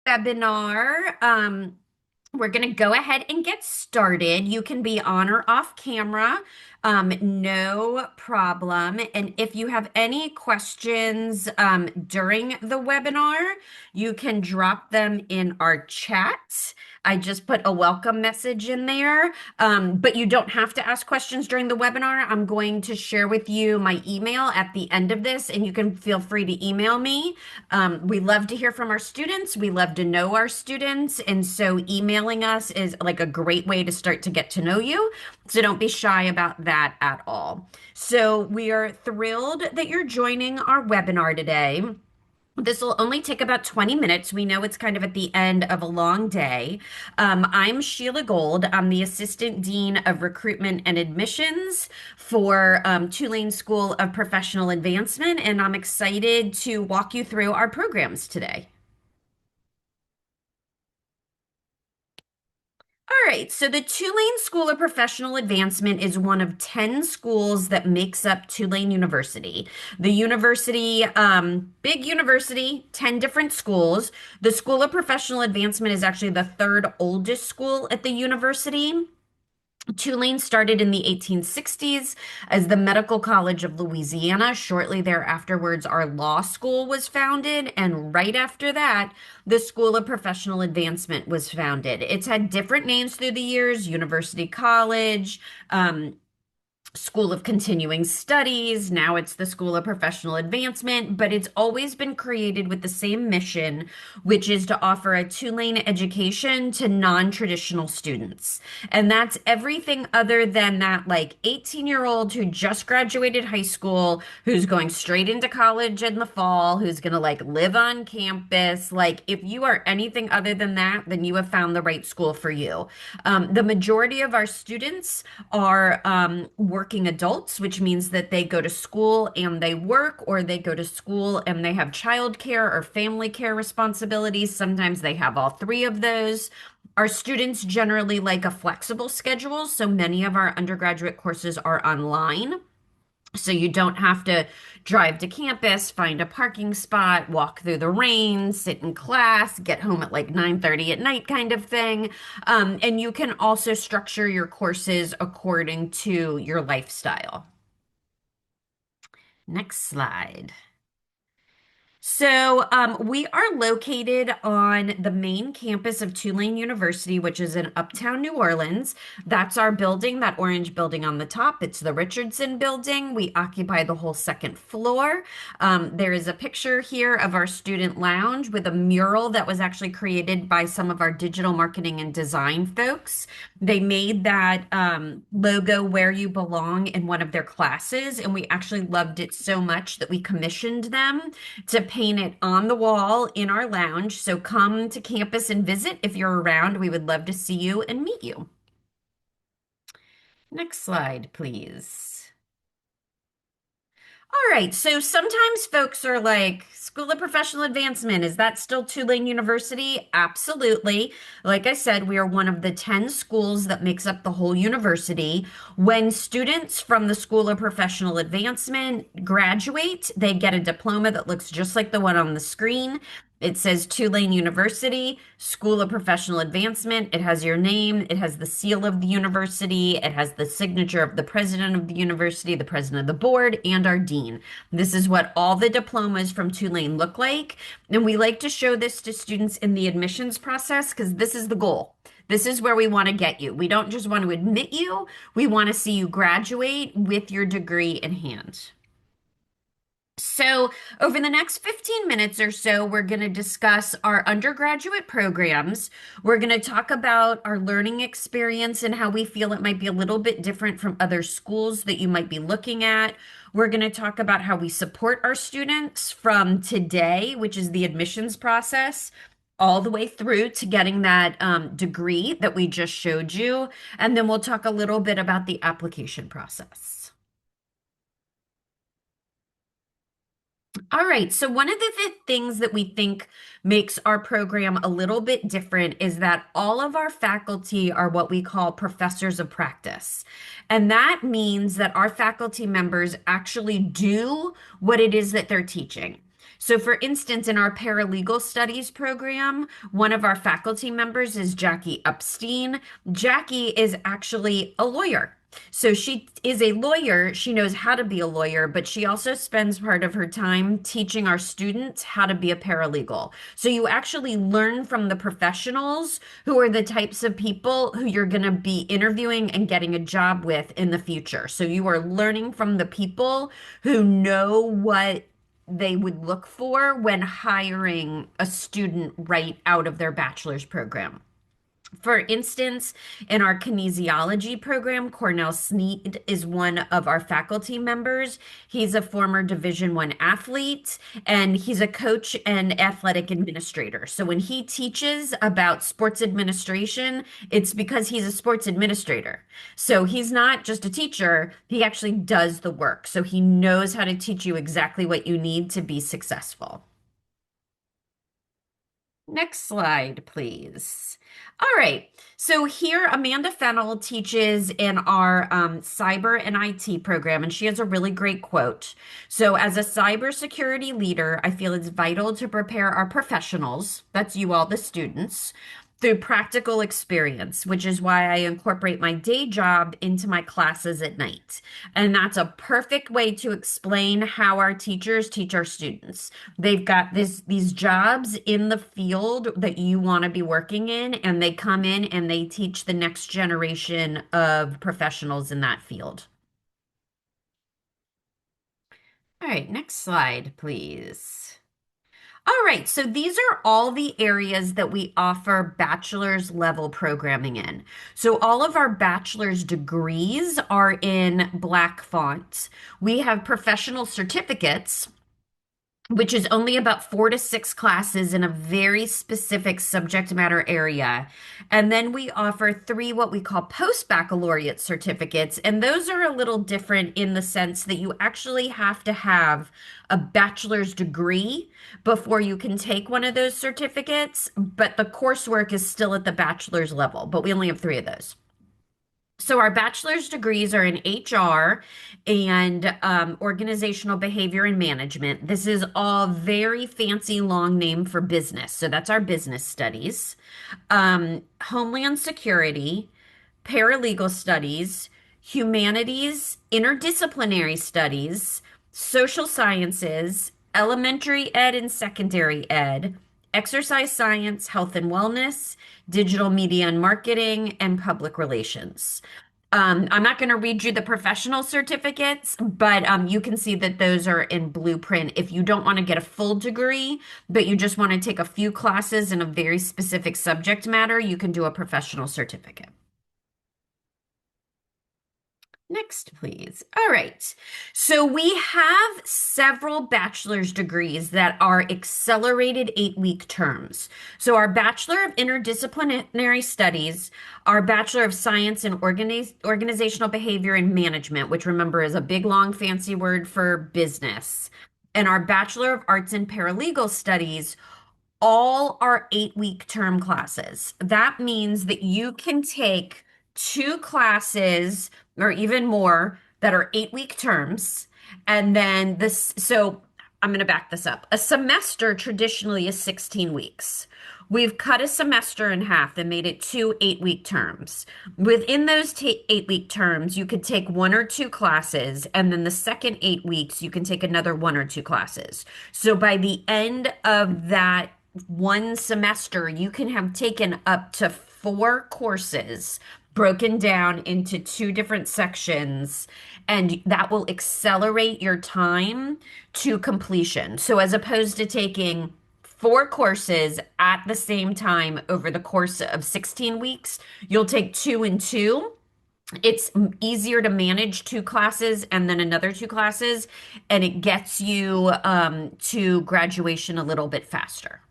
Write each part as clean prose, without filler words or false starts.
Webinar. We're going to go ahead and get started. You can be on or off camera, no problem. And if you have any questions during the webinar, you can drop them in our chat. I just put a welcome message in there, but you don't have to ask questions during the webinar. I'm going to share with you my email at the end of this, and you can feel free to email me. We love to hear from our students. We love to know our students. And so emailing us is like a great way to start to get to know you. So don't be shy about that at all. So we are thrilled that you're joining our webinar today. This will only take about 20 minutes. We know it's kind of at the end of a long day. I'm Sheila Gold. I'm the Assistant Dean of Recruitment and Admissions for Tulane School of Professional Advancement, and I'm excited to walk you through our programs today. All right, so the Tulane School of Professional Advancement is one of 10 schools that makes up Tulane University. The university, big university, 10 different schools. The School of Professional Advancement is actually the third oldest school at the university. Tulane started in the 1860s as the Medical College of Louisiana. Shortly thereafterwards, our law school was founded, and right after that, the School of Professional Advancement was founded. It's had different names through the years: University College, School of Continuing Studies. Now it's the School of Professional Advancement, but it's always been created with the same mission, which is to offer a Tulane education to non-traditional students. And that's everything other than that, like 18-year-old who just graduated high school, who's going straight into college in the fall, who's going to like live on campus. Like, if you are anything other than that, then you have found the right school for you. The majority of our students are working adults, which means that they go to school and they work, or they go to school and they have childcare or family care responsibilities. Sometimes they have all three of those. Our students generally like a flexible schedule, so many of our undergraduate courses are online. So you don't have to drive to campus, find a parking spot, walk through the rain, sit in class, get home at like 9:30 at night kind of thing. And you can also structure your courses according to your lifestyle. Next slide. So, we are located on the main campus of Tulane University, which is in Uptown New Orleans. That's our building, that orange building on the top. It's the Richardson Building. We occupy the whole second floor. There is a picture here of our student lounge with a mural that was actually created by some of our digital marketing and design folks. They made that logo "Where You Belong" in one of their classes, and we actually loved it so much that we commissioned them to paint it on the wall in our lounge. So come to campus and visit if you're around. We would love to see you and meet you. Next slide, please. All right, so sometimes folks are like, School of Professional Advancement, is that still Tulane University? Absolutely. Like I said, we are one of the 10 schools that makes up the whole university. When students from the School of Professional Advancement graduate, they get a diploma that looks just like the one on the screen. It says Tulane University, School of Professional Advancement. It has your name. It has the seal of the university. It has the signature of the president of the university, the president of the board, and our dean. This is what all the diplomas from Tulane look like. And we like to show this to students in the admissions process because this is the goal. This is where we want to get you. We don't just want to admit you, we want to see you graduate with your degree in hand. So, over the next 15 minutes or so, we're going to discuss our undergraduate programs. We're going to talk about our learning experience and how we feel it might be a little bit different from other schools that you might be looking at. We're going to talk about how we support our students from today, which is the admissions process, all the way through to getting that degree that we just showed you. And then we'll talk a little bit about the application process. All right. So one of the things that we think makes our program a little bit different is that all of our faculty are what we call professors of practice. And that means that our faculty members actually do what it is that they're teaching. So, for instance, in our paralegal studies program, one of our faculty members is Jackie Epstein. Jackie is actually a lawyer. So she is a lawyer. She knows how to be a lawyer, but she also spends part of her time teaching our students how to be a paralegal. So you actually learn from the professionals who are the types of people who you're going to be interviewing and getting a job with in the future. So you are learning from the people who know what they would look for when hiring a student right out of their bachelor's program. For instance, in our kinesiology program, Cornell Sneed is one of our faculty members. He's a former Division I athlete and he's a coach and athletic administrator. So when he teaches about sports administration, it's because he's a sports administrator. So he's not just a teacher, he actually does the work. So he knows how to teach you exactly what you need to be successful. Next slide, please. All right. So here, Amanda Fennell teaches in our cyber and IT program, and she has a really great quote. So, as a cybersecurity leader, I feel it's vital to prepare our professionals, that's you all, the students, through practical experience, which is why I incorporate my day job into my classes at night. And that's a perfect way to explain how our teachers teach our students. They've got these jobs in the field that you want to be working in, and they come in and they teach the next generation of professionals in that field. All right, next slide, please. All right, so these are all the areas that we offer bachelor's level programming in. So all of our bachelor's degrees are in black font. We have professional certificates, which is only about 4 to 6 classes in a very specific subject matter area. And then we offer three what we call post-baccalaureate certificates. And those are a little different in the sense that you actually have to have a bachelor's degree before you can take one of those certificates. But the coursework is still at the bachelor's level, but we only have three of those. So our bachelor's degrees are in HR and organizational behavior and management. This is all very fancy long name for business. So that's our business studies. Homeland security, paralegal studies, humanities, interdisciplinary studies, social sciences, elementary ed and secondary ed, exercise science, health and wellness, digital media and marketing, and public relations. I'm not going to read you the professional certificates, but you can see that those are in blueprint. If you don't want to get a full degree, but you just want to take a few classes in a very specific subject matter, you can do a professional certificate. Next, please. All right. So we have several bachelor's degrees that are accelerated 8-week terms. So our Bachelor of Interdisciplinary Studies, our Bachelor of Science in Organizational Behavior and Management, which remember is a big, long, fancy word for business, and our Bachelor of Arts in Paralegal Studies all are 8-week term classes. That means that you can take two classes or even more that are 8-week terms. And then this, so I'm going to back this up. A semester traditionally is 16 weeks. We've cut a semester in half and made it two 8-week terms. Within those 8-week terms, you could take one or two classes, and then the second 8 weeks, you can take another one or two classes. So by the end of that one semester, you can have taken up to 4 courses broken down into two different sections, and that will accelerate your time to completion. So, as opposed to taking 4 courses at the same time over the course of 16 weeks, you'll take two and two. It's easier to manage 2 classes and then another 2 classes, and it gets you to graduation a little bit faster.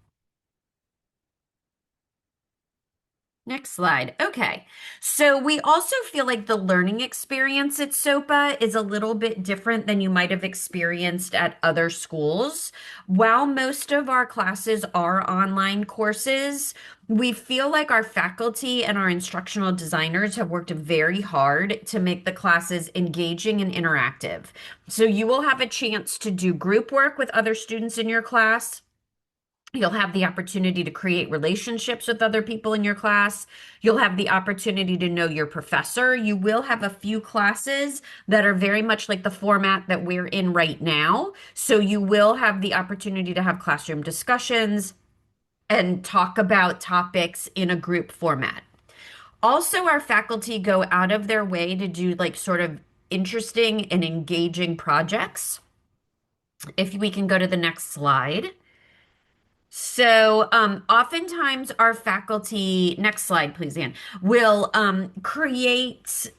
Next slide. Okay. So we also feel like the learning experience at SoPA is a little bit different than you might have experienced at other schools. While most of our classes are online courses, we feel like our faculty and our instructional designers have worked very hard to make the classes engaging and interactive. So you will have a chance to do group work with other students in your class. You'll have the opportunity to create relationships with other people in your class. You'll have the opportunity to know your professor. You will have a few classes that are very much like the format that we're in right now. So you will have the opportunity to have classroom discussions and talk about topics in a group format. Also, our faculty go out of their way to do like sort of interesting and engaging projects. If we can go to the next slide. So, oftentimes our faculty, next slide, please, Anne, will create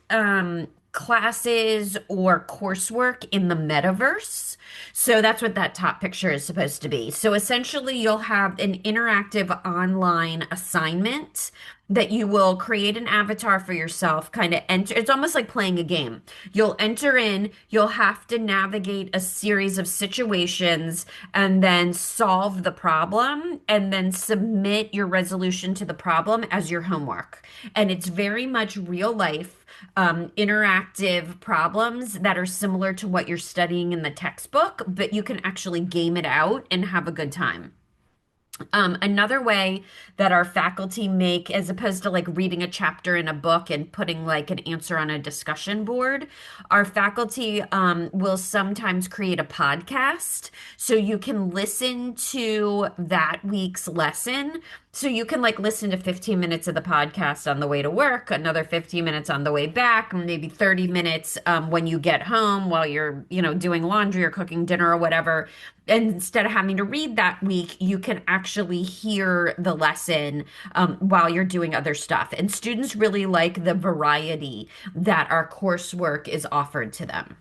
classes or coursework in the metaverse. So that's what that top picture is supposed to be. So essentially, you'll have an interactive online assignment that you will create an avatar for yourself, kind of enter. It's almost like playing a game. You'll enter in, you'll have to navigate a series of situations and then solve the problem and then submit your resolution to the problem as your homework. And it's very much real life interactive problems that are similar to what you're studying in the textbook, but you can actually game it out and have a good time. Another way that our faculty make, as opposed to like reading a chapter in a book and putting like an answer on a discussion board, our faculty will sometimes create a podcast so you can listen to that week's lesson. So you can like listen to 15 minutes of the podcast on the way to work, another 15 minutes on the way back, maybe 30 minutes when you get home while you're, doing laundry or cooking dinner or whatever. And instead of having to read that week, you can actually hear the lesson while you're doing other stuff. And students really like the variety that our coursework is offered to them.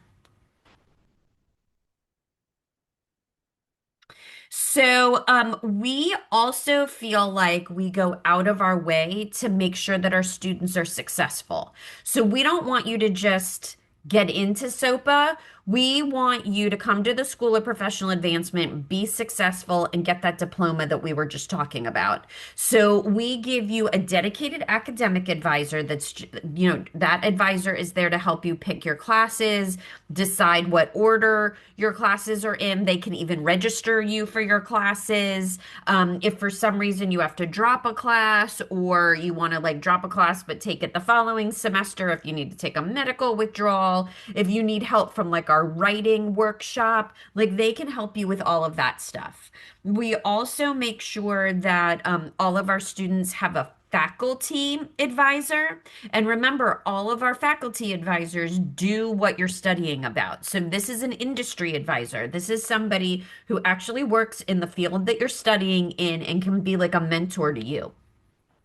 So, we also feel like we go out of our way to make sure that our students are successful. So, we don't want you to just get into SoPA. We want you to come to the School of Professional Advancement, be successful, and get that diploma that we were just talking about. So we give you a dedicated academic advisor that advisor is there to help you pick your classes, decide what order your classes are in. They can even register you for your classes. If for some reason you have to drop a class or you want to like drop a class but take it the following semester, if you need to take a medical withdrawal, if you need help from like our writing workshop, like they can help you with all of that stuff. We also make sure that all of our students have a faculty advisor. And remember, all of our faculty advisors do what you're studying about. So this is an industry advisor. This is somebody who actually works in the field that you're studying in and can be like a mentor to you.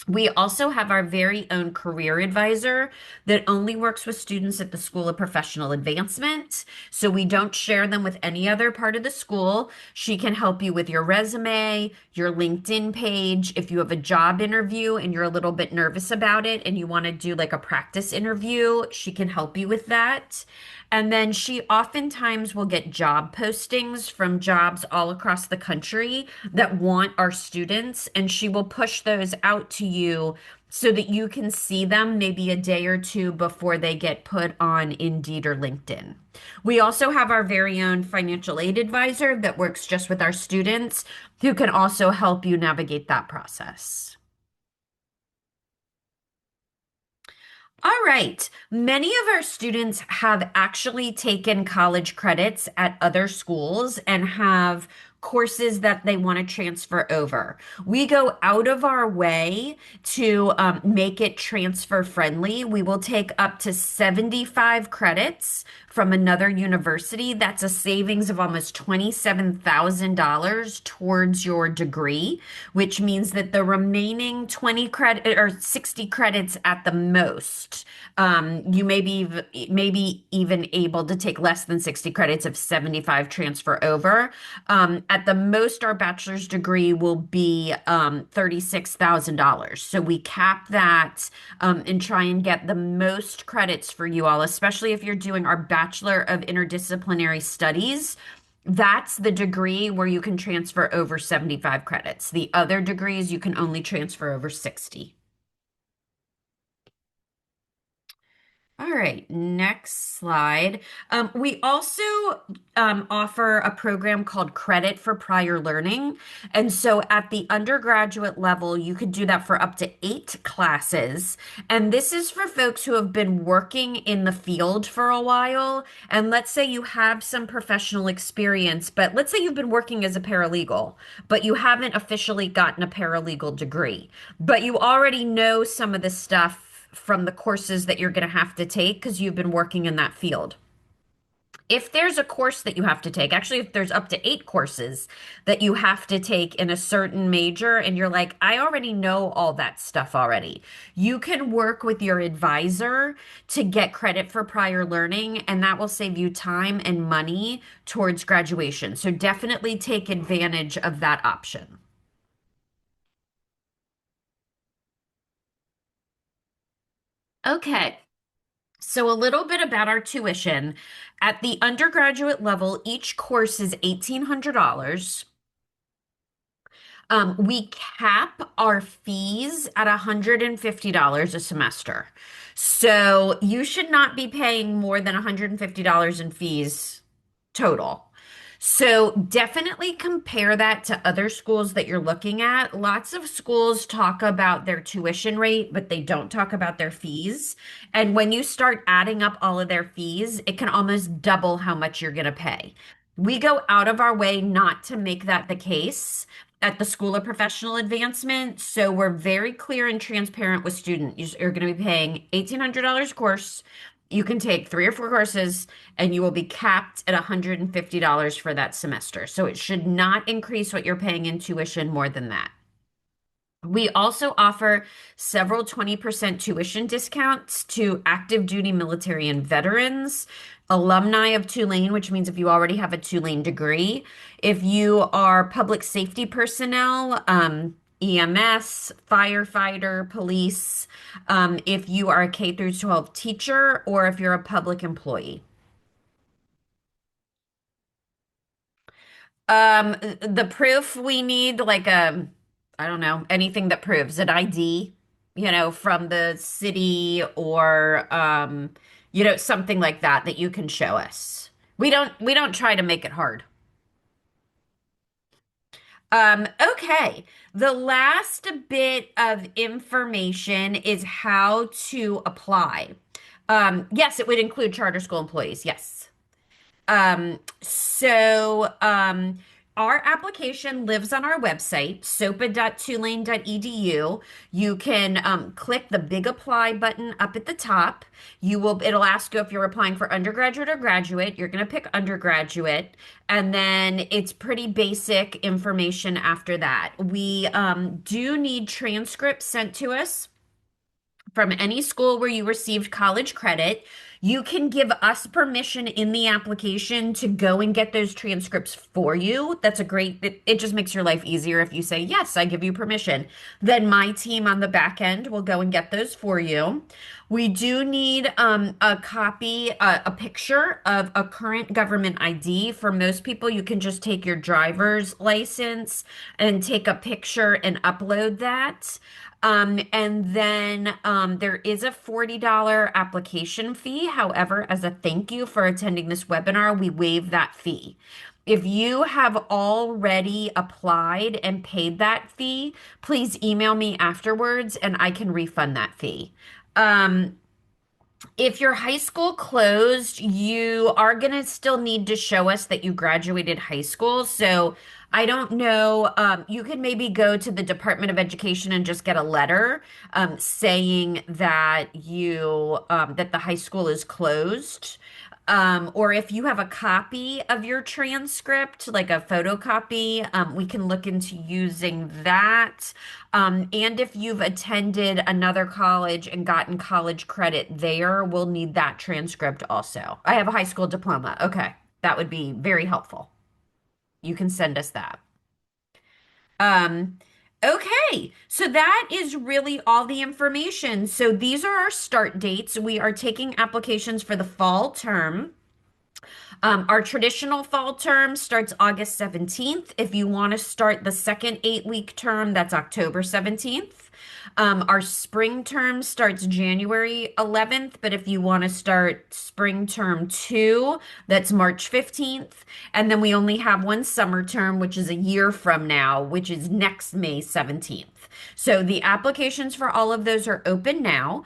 We also have our very own career advisor that only works with students at the School of Professional Advancement. So we don't share them with any other part of the school. She can help you with your resume, your LinkedIn page. If you have a job interview and you're a little bit nervous about it and you want to do like a practice interview, she can help you with that. And then she oftentimes will get job postings from jobs all across the country that want our students, and she will push those out to you so that you can see them maybe a day or two before they get put on Indeed or LinkedIn. We also have our very own financial aid advisor that works just with our students who can also help you navigate that process. All right. Many of our students have actually taken college credits at other schools and have courses that they want to transfer over. We go out of our way to make it transfer friendly. We will take up to 75 credits from another university, that's a savings of almost $27,000 towards your degree, which means that the remaining 20 credit or 60 credits at the most, you maybe even able to take less than 60 credits if 75 transfer over. At the most, our bachelor's degree will be $36,000. So we cap that and try and get the most credits for you all, especially if you're doing our Bachelor of Interdisciplinary Studies. That's the degree where you can transfer over 75 credits. The other degrees, you can only transfer over 60. All right, next slide. We also offer a program called Credit for Prior Learning. And so at the undergraduate level, you could do that for up to 8 classes. And this is for folks who have been working in the field for a while. And let's say you have some professional experience, but let's say you've been working as a paralegal, but you haven't officially gotten a paralegal degree, but you already know some of the stuff from the courses that you're going to have to take because you've been working in that field. If there's a course that you have to take, actually, if there's up to 8 courses that you have to take in a certain major, and you're like, I already know all that stuff already, you can work with your advisor to get credit for prior learning, and that will save you time and money towards graduation. So definitely take advantage of that option. Okay. So, a little bit about our tuition. At the undergraduate level, each course is $1,800. We cap our fees at $150 a semester. So, you should not be paying more than $150 in fees total. So definitely compare that to other schools that you're looking at. Lots of schools talk about their tuition rate, but they don't talk about their fees. And when you start adding up all of their fees, it can almost double how much you're going to pay. We go out of our way not to make that the case at the School of Professional Advancement. So we're very clear and transparent with students. You're going to be paying $1,800 a course. You can take 3 or 4 courses and you will be capped at $150 for that semester. So it should not increase what you're paying in tuition more than that. We also offer several 20% tuition discounts to active duty military and veterans, alumni of Tulane, which means if you already have a Tulane degree, if you are public safety personnel, EMS, firefighter, police, if you are a K through 12 teacher, or if you're a public employee. The proof we need, like I don't know, anything that proves an ID, from the city or something like that that you can show us. We don't try to make it hard. Okay. The last bit of information is how to apply. Yes, it would include charter school employees. Yes. So our application lives on our website, sopa.tulane.edu. You can click the big apply button up at the top. It'll ask you if you're applying for undergraduate or graduate. You're going to pick undergraduate, and then it's pretty basic information after that. We do need transcripts sent to us from any school where you received college credit. You can give us permission in the application to go and get those transcripts for you. It just makes your life easier if you say, yes, I give you permission. Then my team on the back end will go and get those for you. We do need a copy, a picture of a current government ID. For most people, you can just take your driver's license and take a picture and upload that. And then there is a $40 application fee. However, as a thank you for attending this webinar, we waive that fee. If you have already applied and paid that fee, please email me afterwards and I can refund that fee. Um, if your high school closed, you are going to still need to show us that you graduated high school. So I don't know. You could maybe go to the Department of Education and just get a letter saying that that the high school is closed. Or if you have a copy of your transcript, like a photocopy, we can look into using that. And if you've attended another college and gotten college credit there, we'll need that transcript also. I have a high school diploma. Okay, that would be very helpful. You can send us that. Um, okay, so that is really all the information. So these are our start dates. We are taking applications for the fall term. Our traditional fall term starts August 17th. If you want to start the second 8-week term, that's October 17th. Our spring term starts January 11th, but if you want to start spring term two, that's March 15th. And then we only have one summer term, which is a year from now, which is next May 17th. So the applications for all of those are open now.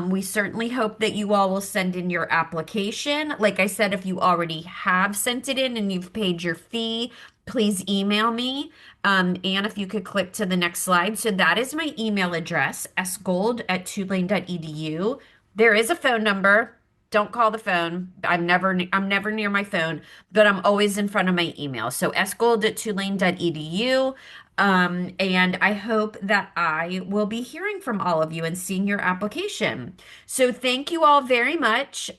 We certainly hope that you all will send in your application. Like I said, if you already have sent it in and you've paid your fee, please email me. And if you could click to the next slide. So that is my email address, sgold@tulane.edu. There is a phone number. Don't call the phone. I'm never near my phone, but I'm always in front of my email. So sgold@tulane.edu. And I hope that I will be hearing from all of you and seeing your application. So thank you all very much.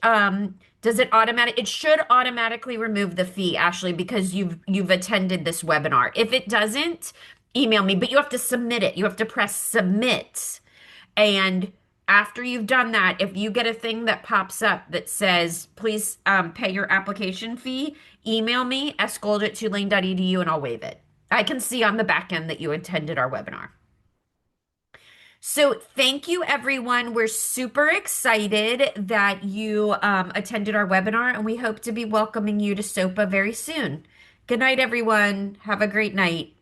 Does it automatic? It should automatically remove the fee, Ashley, because you've attended this webinar. If it doesn't, email me, but you have to submit it. You have to press submit. And after you've done that, if you get a thing that pops up that says, please pay your application fee, email me, sgold@tulane.edu, and I'll waive it. I can see on the back end that you attended our webinar. So thank you, everyone. We're super excited that you attended our webinar, and we hope to be welcoming you to SoPA very soon. Good night, everyone. Have a great night.